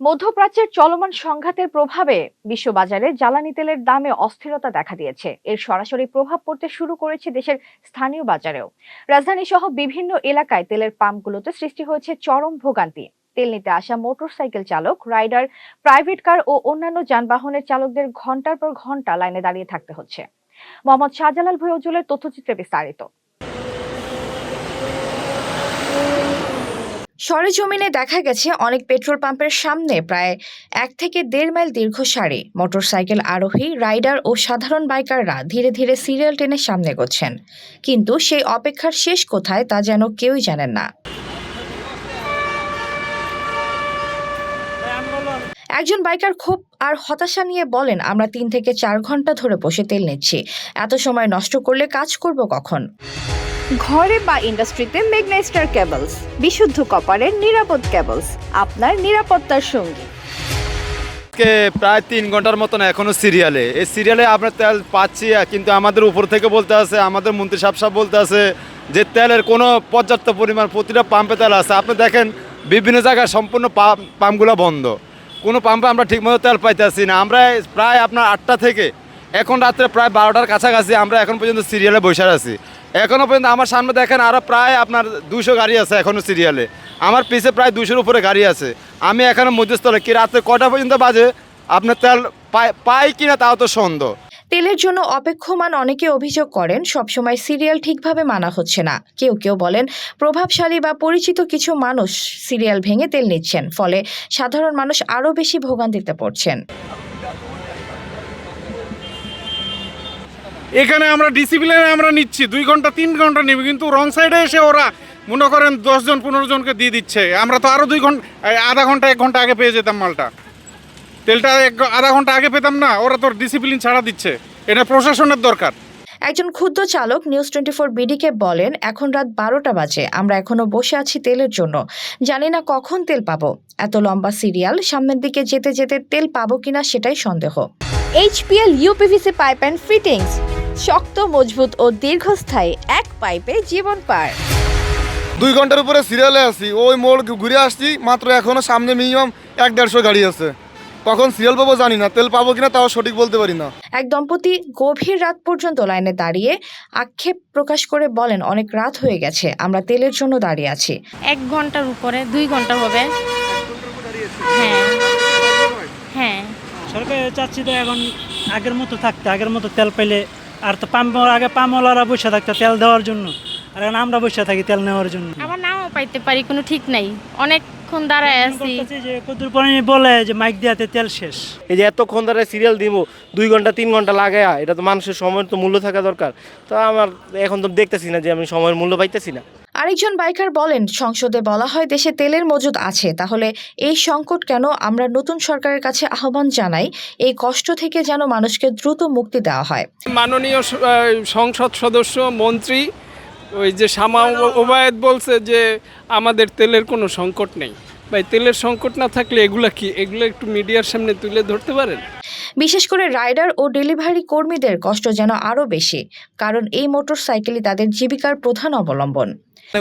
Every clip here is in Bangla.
মধ্যপ্রাচ্যের চলমান সংঘাতের প্রভাবে বিশ্ববাজারে জ্বালানি তেলের দামে অস্থিরতা দেখা দিয়েছে। এর সরাসরি প্রভাব পড়তে শুরু করেছে দেশের স্থানীয় বাজারেও। রাজধানী সহ বিভিন্ন এলাকায় তেলের পাম্পগুলোতে সৃষ্টি হয়েছে চরম ভোগান্তি। তেল নিতে আসা মোটরসাইকেল চালক, রাইডার, প্রাইভেট কার ও অন্যান্য যানবাহনের চালকদের ঘন্টার পর ঘন্টা লাইনে দাঁড়িয়ে থাকতে হচ্ছে। মোহাম্মদ শাহজালাল ভুঁইয়ার তথ্যচিত্রে বিস্তারিত। সরেজমিনে দেখা গেছে অনেক পেট্রোল পাম্পের সামনে প্রায় 1 থেকে 1.5 মাইল দীর্ঘ সারি। মোটরসাইকেল আরোহী, রাইডার ও সাধারণ বাইকাররা ধীরে ধীরে সিরিয়াল টেনে সামনে এগোচ্ছেন, কিন্তু সেই অপেক্ষার শেষ কোথায় তা যেন কেউই জানেন না। একজন বাইকার ক্ষোভ আর হতাশা নিয়ে বলেন, আমরা 3 থেকে 4 ঘন্টা ধরে বসে তেল নিচ্ছি, এত সময় নষ্ট করলে কাজ করব কখন। ঘরে বা ইন্ডাস্ট্রিতে মেঘনা স্টার কেবলস, বিশুদ্ধ কপারের নিরাপদ কেবলস, আপনার নিরাপত্তার সঙ্গী। প্রায় 3 ঘন্টার মতন এখনো সিরিয়ালে, এই সিরিয়ালে আমরা তেল পাচ্ছি, কিন্তু আমাদের উপর থেকে বলতে আছে, আমাদের মন্ত্রী সাহেব বলতে আছে যে তেলের কোনো পর্যাপ্ত পরিমাণ প্রতিটা পাম্পে তেল আছে। আপনি দেখেন বিভিন্ন জায়গায় সম্পূর্ণ পাম্পগুলো বন্ধ, কোনো পাম্পে আমরা ঠিকমতো তেল পাইতেছি না। আমরা প্রায় আপনার 8টা থেকে এখন রাত্রে প্রায় 12টার কাছাকাছি আমরা এখন পর্যন্ত সিরিয়ালে বসে আছি। এখনও পর্যন্ত আমার সামনে দেখেন আরও প্রায় আপনার 200 গাড়ি আছে এখনও সিরিয়ালে, আমার পিছে প্রায় 200-র উপরে গাড়ি আছে। আমি এখানে মধ্যস্থলে কি রাত্রে কটা পর্যন্ত বাজে আপনার তেল পাই কিনা তাও তো সন্দেহ। তেলের জন্য অপেক্ষমান অনেকে অভিযোগ করেন সবসময় সিরিয়াল ঠিকভাবে মানা হচ্ছে না। কেউ কেউ বলেন প্রভাবশালী বা পরিচিত কিছু মানুষ সিরিয়াল ভেঙে তেল নিচ্ছেন, ফলে সাধারণ মানুষ আরও বেশি ভোগান্তিতে পড়ছেন। এখানে আমরা ডিসিপ্লিনে আমরা নিচ্ছি 2 ঘন্টা 3 ঘন্টা নেবে, কিন্তু রং সাইডে এসে ওরা মনে করেন 10 জন 15 জনকে দিয়ে দিচ্ছে। আমরা তো আরও 2 ঘন্টা, আধা ঘন্টা 1 ঘন্টা আগে পেয়ে যেতাম মালটা, তেলটা আধা ঘন্টা আগে পেতাম না। ওরা তো ডিসিপ্লিন ছাড়া দিচ্ছে, এটা প্রশাসনের দরকার। একজন ক্ষুদ্র চালক নিউজ 24 বিডিকে বলেন, এখন রাত 12টা বাজে, আমরা এখনো বসে আছি তেলের জন্য, জানি না কখন তেল পাবো। এত লম্বা সিরিয়াল, সামনের দিকে যেতে যেতে তেল পাবো কিনা সেটাই সন্দেহ। HPL UPVC pipe and fittings, শক্ত, মজবুত ও দীর্ঘস্থায়ী, এক পাইপে জীবন পার। 2 ঘন্টার উপরে সিরিয়ালে আছি, ওই মোড় ঘুরে আসছি মাত্র, এখনো সামনে মিনিমাম 1-150 গাড়ি আছে। কখন সিরিয়াল পাবো জানি না, তেল পাবো কিনা তাও সঠিক বলতে পারি না। এক দম্পতি গভীর রাত পর্যন্ত লাইনে দাঁড়িয়ে আক্ষেপ প্রকাশ করে বলেন, অনেক রাত হয়ে গেছে, আমরা তেলের জন্য দাঁড়িয়ে আছি। 1 ঘন্টার উপরে, 2 ঘন্টা হবে। হ্যাঁ হ্যাঁ, সরকার চাচ্ছি তো এখন আগের মতো থাকতে, আগের মতো তেল পেলে। আর তো আগে পাম্পওয়ালারা বসে থাকতো তেল দেওয়ার জন্য, আর এখন আমরা বসে থাকি তেল নেওয়ার জন্য। আবার নাও পাইতে পারি, কোনো ঠিক নাই, অনেকক্ষণ দাঁড়ায় আছি। যে কতদূর পরে বলে যে মাইক দিয়াতে তেল শেষ। এই যে এতক্ষণ ধরে সিরিয়াল দিব, 2 ঘন্টা 3 ঘন্টা লাগে, এটা তো মানুষের সময়ের তো মূল্য থাকা দরকার। তো আমার এখন তো দেখতেছি না যে আমি সময়ের মূল্য পাইতেছি না। আরেকজন বাইকার বলেন, সংসদে বলা হয় দেশে তেলের মজুদ আছে, তাহলে এই সংকট কেন? আমরা নতুন সরকারের কাছে আহ্বান জানাই, এই কষ্ট থেকে যেন মানুষকে দ্রুত মুক্তি দেওয়া হয়। মাননীয় সংসদ সদস্য মন্ত্রী ওই যে শামা ওবায়েদ বলছে যে আমাদের তেলের কোনো সংকট নেই। ভাই, তেলের সংকট না থাকলে এগুলো কি, এগুলো একটু মিডিয়ার সামনে তুলে ধরতে পারেন। বিশেষ করে রাইডার ও ডেলিভারি কর্মীদের কষ্ট যেন আরও বেশি, কারণ এই মোটরসাইকেলই তাদের জীবিকার প্রধান অবলম্বন।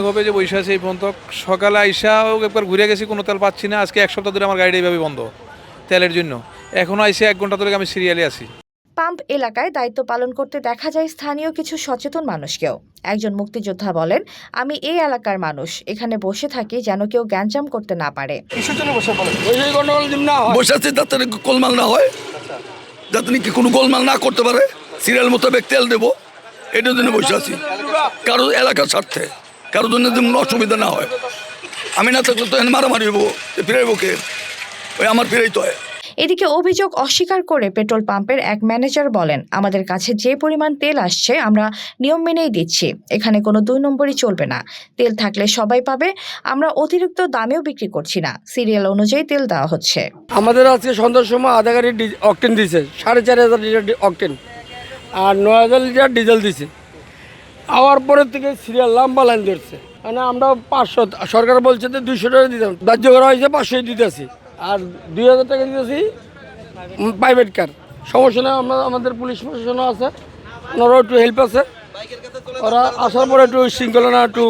হবে যে বৈশাখ এই পর্যন্ত সকালে আইসাও একবার ঘুরে গেছি, কোনো তেল পাচ্ছি না। আজকে 1 সপ্তাহ ধরে আমার গাড়িটা এইভাবে বন্ধ তেলের জন্য। এখনও আইসে 1 ঘন্টা ধরে আমি সিরিয়ালে আছি। পাম্প এলাকায় দায়িত্ব পালন করতে দেখা যায় স্থানীয় কিছু সচেতন মানুষকেও। একজন মুক্তিযোদ্ধা বলেন, আমি এই এলাকার মানুষ, এখানে বসে থাকি যেন কেউ গ্যাঞ্জাম করতে না পারে। বসে আছি যাতে গোলমাল না হয়, যাতে নাকি কোনো গোলমাল না করতে পারে, সিরিয়াল মোতাবেক তেল দেবো, এটার জন্য বসে আছি। কারো এলাকার স্বার্থে, কারোর জন্য যেমন অসুবিধা না হয়। আমি না থাকলে তো মারামারি হবো, ফিরাইবো কে? ওই আমার ফিরাই তো হয়। এদিকে অভিযোগ অস্বীকার করে পেট্রোল পাম্পের এক ম্যানেজার বলেন, আমাদের কাছে যে পরিমাণ তেল আসছে আমরা নিয়ম মেনেই দিচ্ছি, এখানে কোনো 2 নম্বরই চলবে না। তেল থাকলে সবাই পাবে, আমরা অতিরিক্ত দামেও বিক্রি করছি না, সিরিয়াল অনুযায়ী তেল দেওয়া হচ্ছে। আমাদের আজকে সন্ধ্যার সময় আধা গাড়ি অকটেন দিছে, 4,500 লিটার অকটেন, আর 9,000 লিটার ডিজেল দিছে। আওয়ার পরের থেকে সিরিয়াল লম্বা লাইন ধরছে, মানে আমরা 500, সরকার বলছে যে 200 টাকা দিতাম, ধার্য করা হয়েছে 500 দিতেছি, আর 2,000 টাকা দিতেছি প্রাইভেট কার। সমস্যা নেই, আমরা আমাদের পুলিশ প্রশাসনও আছে, ওনারাও একটু হেল্প আছে, ওরা আসার পরে একটু শৃঙ্খলা একটু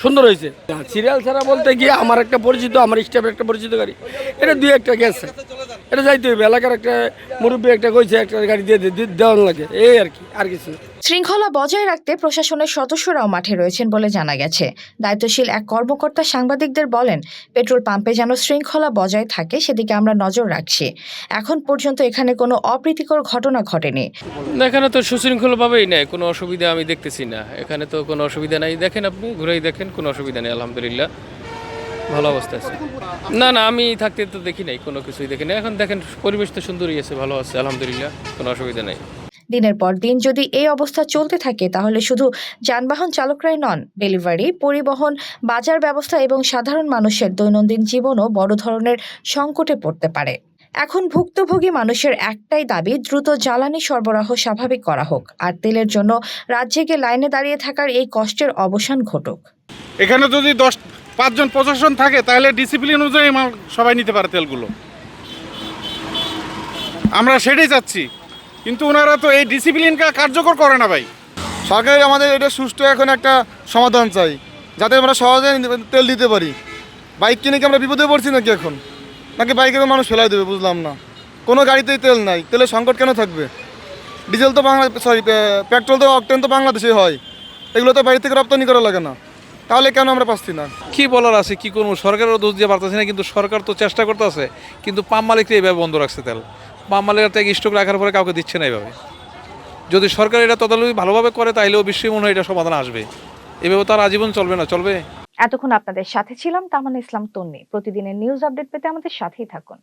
সুন্দর হয়েছে। সিরিয়াল ছাড়া বলতে গিয়ে আমার একটা পরিচিত, আমার স্টাফের একটা পরিচিত গাড়ি, এটা দুই একটা গেছে, এটা যাইতে হবে। এলাকার একটা মুরব্বী একটা কইছে একটা গাড়ি দিয়ে দেওয়ার লাগে, এই আর কি, আর কিছু না। শৃঙ্খলা বজায় রাখতে প্রশাসনের সদস্যরাও মাঠে রয়েছেন বলে জানা গেছে। দায়িত্বশীল এক কর্মকর্তা সাংবাদিকদের বলেন, পেট্রোল পাম্পে যেন শৃঙ্খলা বজায় থাকে সেদিকে আমরা নজর রাখছি। এখন পর্যন্ত এখানে কোনো অপ্রীতিকর ঘটনা ঘটেনি। এখানে তো সুশৃঙ্খলভাবেই নেয়, কোনো অসুবিধা আমি দেখতেছি না। এখানে তো কোনো অসুবিধা নাই, দেখেন আপনি ঘুরেই দেখেন, কোনো অসুবিধা নেই, আলহামদুলিল্লাহ ভালো অবস্থা আছে। না না, আমি থাকতে তো দেখি নাই, কোনো কিছুই দেখি না। এখন দেখেন পরিবেশ তো সুন্দরই আছে, ভালো আছে, আলহামদুলিল্লাহ কোনো অসুবিধা নেই। দিনের পর দিন যদি এই অবস্থা চলতে থাকে তাহলে শুধু যানবাহন চালকরাই নন, ডেলিভারি, পরিবহন, বাজার ব্যবস্থা এবং সাধারণ মানুষের দৈনন্দিন জীবনও বড় ধরনের সংকটে পড়তে পারে। এখন ভুক্তভোগী মানুষের একটাই দাবি, দ্রুত জ্বালানি সরবরাহ স্বাভাবিক করা হোক আর তেলের জন্য রাজ্যে লাইনে দাঁড়িয়ে থাকার এই কষ্টের অবসান ঘটুক। এখানে যদি 5 জন প্রশাসন থাকে তাহলে ডিসিপ্লিন অনুযায়ী সবাই নিতে পারে তেলগুলো, আমরা সেটাই চাচ্ছি। কিন্তু ওনারা তো এই ডিসিপ্লিনকে কার্যকর করে না ভাই। সরকারের আমাদের এটা সুষ্ঠু এখন একটা সমাধান চাই, যাতে আমরা সহজে তেল দিতে পারি। বাইক কিনে কি আমরা বিপদে পড়ছি নাকি এখন, নাকি বাইকে মানুষ ফেলাই দেবে বুঝলাম না। কোনো গাড়িতেই তেল নাই, তেলের সংকট কেন থাকবে? ডিজেল তো পেট্রোল তো অকটেন তো বাংলাদেশে হয়, এগুলো তো বাইরে থেকে রপ্তানি করা লাগে না, তাহলে কেন আমরা পাচ্ছি না? কি বলার আছে, কি করবো, সরকারেরও দোষ দিয়ে পারতেছি না। কিন্তু সরকার তো চেষ্টা করতেছে, কিন্তু পাম্প মালিকরা এইভাবে বন্ধ রাখছে তেল। পাম্প মালিকরা ট্যাগ স্টক রাখার পরে কাউকে দিচ্ছে না এইভাবে। যদি সরকার এটা তদারকি ভালোভাবে করে তাহলে অবশ্যই মনে হয় এটা সমাধান আসবে। এভাবে তার আজীবন চলবে না, চলবে। এতক্ষণ আপনাদের সাথে ছিলাম তামান্না ইসলাম তন্নি। প্রতিদিনের নিউজ আপডেট পেতে আমাদের সাথেই থাকুন।